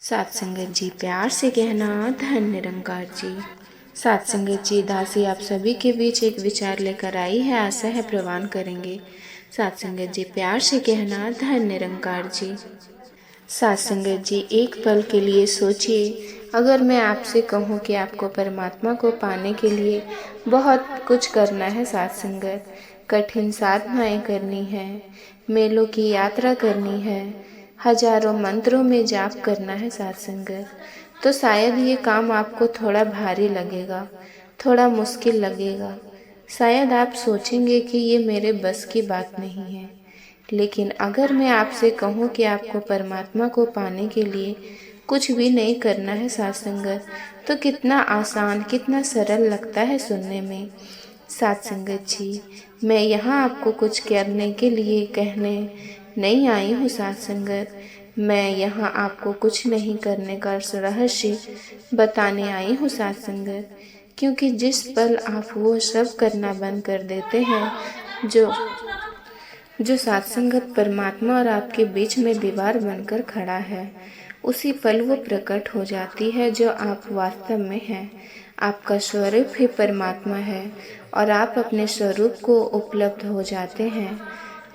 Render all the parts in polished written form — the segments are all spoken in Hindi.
सात संगत जी प्यार से कहना धन निरंकार जी। सात संगत जी दासी आप सभी के बीच एक विचार लेकर आई है, आशा है प्रवान करेंगे। सात संगत जी प्यार से कहना धन निरंकार जी। सात संगत जी एक पल के लिए सोचिए, अगर मैं आपसे कहूँ कि आपको परमात्मा को पाने के लिए बहुत कुछ करना है सात संगत, कठिन साधनाएं करनी है, मेलों की यात्रा करनी है, हजारों मंत्रों में जाप करना है सात संगत, तो शायद ये काम आपको थोड़ा भारी लगेगा, थोड़ा मुश्किल लगेगा। शायद आप सोचेंगे कि ये मेरे बस की बात नहीं है। लेकिन अगर मैं आपसे कहूँ कि आपको परमात्मा को पाने के लिए कुछ भी नहीं करना है सात संगत, तो कितना आसान, कितना सरल लगता है सुनने में। सात संगत जी, मैं यहाँ आपको कुछ करने के लिए कहने नहीं आई हूँ सात संगत, मैं यहाँ आपको कुछ नहीं करने का रहस्य बताने आई हूँ सात संगत। क्योंकि जिस पल आप वो सब करना बंद कर देते हैं जो सात संगत परमात्मा और आपके बीच में दीवार बनकर खड़ा है, उसी पल वो प्रकट हो जाती है जो आप वास्तव में हैं। आपका स्वरूप ही परमात्मा है और आप अपने स्वरूप को उपलब्ध हो जाते हैं।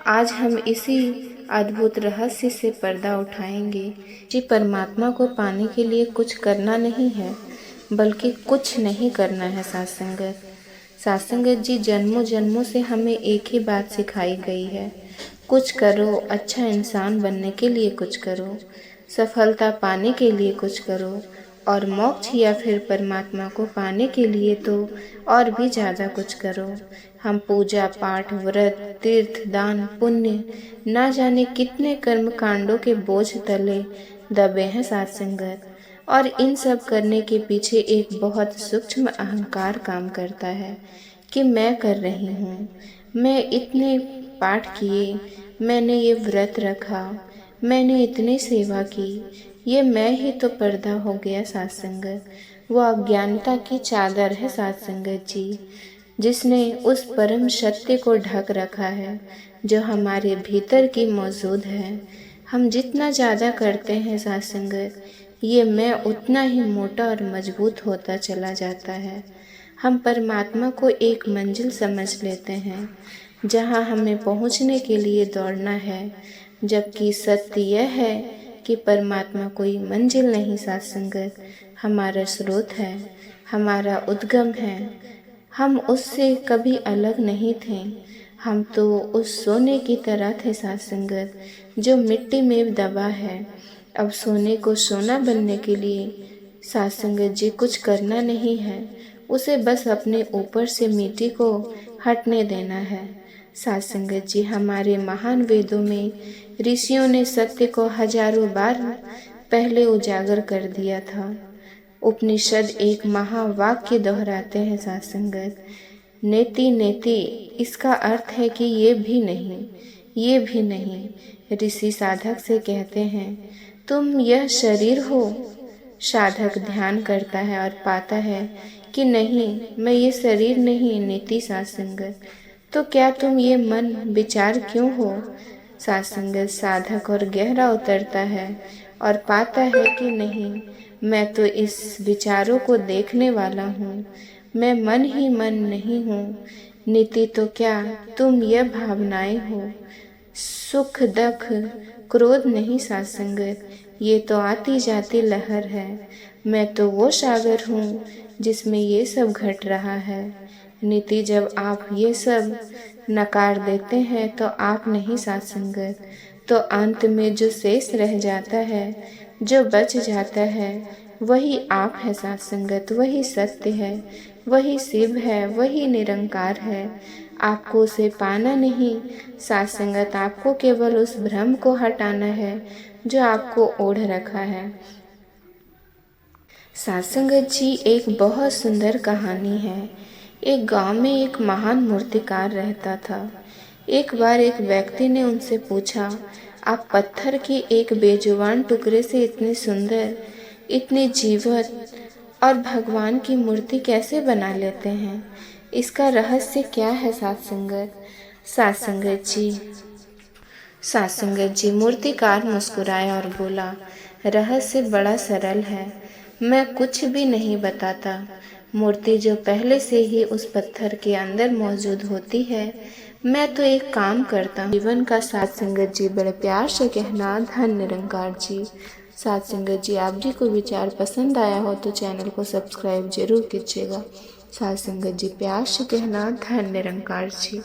आज हम इसी अद्भुत रहस्य से पर्दा उठाएंगे जी। परमात्मा को पाने के लिए कुछ करना नहीं है, बल्कि कुछ नहीं करना है सात संगत। सात संगत जी, जन्मों जन्मों से हमें एक ही बात सिखाई गई है, कुछ करो, अच्छा इंसान बनने के लिए कुछ करो, सफलता पाने के लिए कुछ करो, और मोक्ष या फिर परमात्मा को पाने के लिए तो और भी ज़्यादा कुछ करो। हम पूजा पाठ, व्रत, तीर्थ, दान, पुण्य, ना जाने कितने कर्म कांडों के बोझ तले दबे हैं सात संगत, और इन सब करने के पीछे एक बहुत सूक्ष्म अहंकार काम करता है कि मैं कर रही हूँ, मैं इतने पाठ किए, मैंने ये व्रत रखा, मैंने इतनी सेवा की, ये मैं ही तो पर्दा हो गया सात संगत। वो अज्ञानता की चादर है सात संगत जी, जिसने उस परम सत्य को ढक रखा है जो हमारे भीतर की मौजूद है। हम जितना ज़्यादा करते हैं सात संगत, ये मैं उतना ही मोटा और मजबूत होता चला जाता है। हम परमात्मा को एक मंजिल समझ लेते हैं जहाँ हमें पहुँचने के लिए दौड़ना है, जबकि सत्य यह है कि परमात्मा कोई मंजिल नहीं सात संगत, हमारा स्रोत है, हमारा उद्गम है। हम उससे कभी अलग नहीं थे, हम तो उस सोने की तरह थे सात संगत जो मिट्टी में दबा है। अब सोने को सोना बनने के लिए सात संगत जी कुछ करना नहीं है, उसे बस अपने ऊपर से मिट्टी को हटने देना है। सात संगत जी, हमारे महान वेदों में ऋषियों ने सत्य को हजारों बार पहले उजागर कर दिया था। उपनिषद एक महावाक्य दोहराते हैं सात संगत, नेति नेति, इसका अर्थ है कि ये भी नहीं, ये भी नहीं। ऋषि साधक से कहते हैं, तुम यह शरीर हो। साधक ध्यान करता है और पाता है कि नहीं, मैं ये शरीर नहीं, नीति सात संगत। तो क्या तुम ये मन विचार क्यों हो सात संगत। साधक और गहरा उतरता है और पाता है कि नहीं, मैं तो इस विचारों को देखने वाला हूँ, मैं मन ही मन नहीं हूँ। नीति तो क्या, तुम यह भावनाएं हो। सुख दुख क्रोध नहीं सात संगत, ये तो आती जाती लहर है। मैं तो वो सागर हूँ जिसमें ये सब घट रहा है। नीति, जब आप ये सब नकार देते हैं तो आप नहीं सात संगत, तो अंत में जो शेष रह जाता है, जो बच जाता है, वही आप है सात संगत, वही सत्य है, वही शिव है, वही निरंकार है। आपको उसे पाना नहीं सात संगत, आपको केवल उस भ्रम को हटाना है जो आपको ओढ़ रखा है। सात संगत जी, एक बहुत सुंदर कहानी है। एक गांव में एक महान मूर्तिकार रहता था। एक बार एक व्यक्ति ने उनसे पूछा, आप पत्थर के एक बेजुबान टुकड़े से इतनी सुंदर, इतनी जीवत और भगवान की मूर्ति कैसे बना लेते हैं? इसका रहस्य क्या है सात संगत। सात संगत जी, मूर्तिकार मुस्कुराया और बोला, रहस्य बड़ा सरल है, मैं कुछ भी नहीं बताता। मूर्ति जो पहले से ही उस पत्थर के अंदर मौजूद होती है। मैं तो एक काम करता हूँ, जीवन का साथ संगत जी बड़े प्यार से कहना धन निरंकार जी। साथ संगत जी, आप जी को विचार पसंद आया हो तो चैनल को सब्सक्राइब जरूर कीजिएगा। साथ संगत जी प्यार से कहना धन निरंकार जी।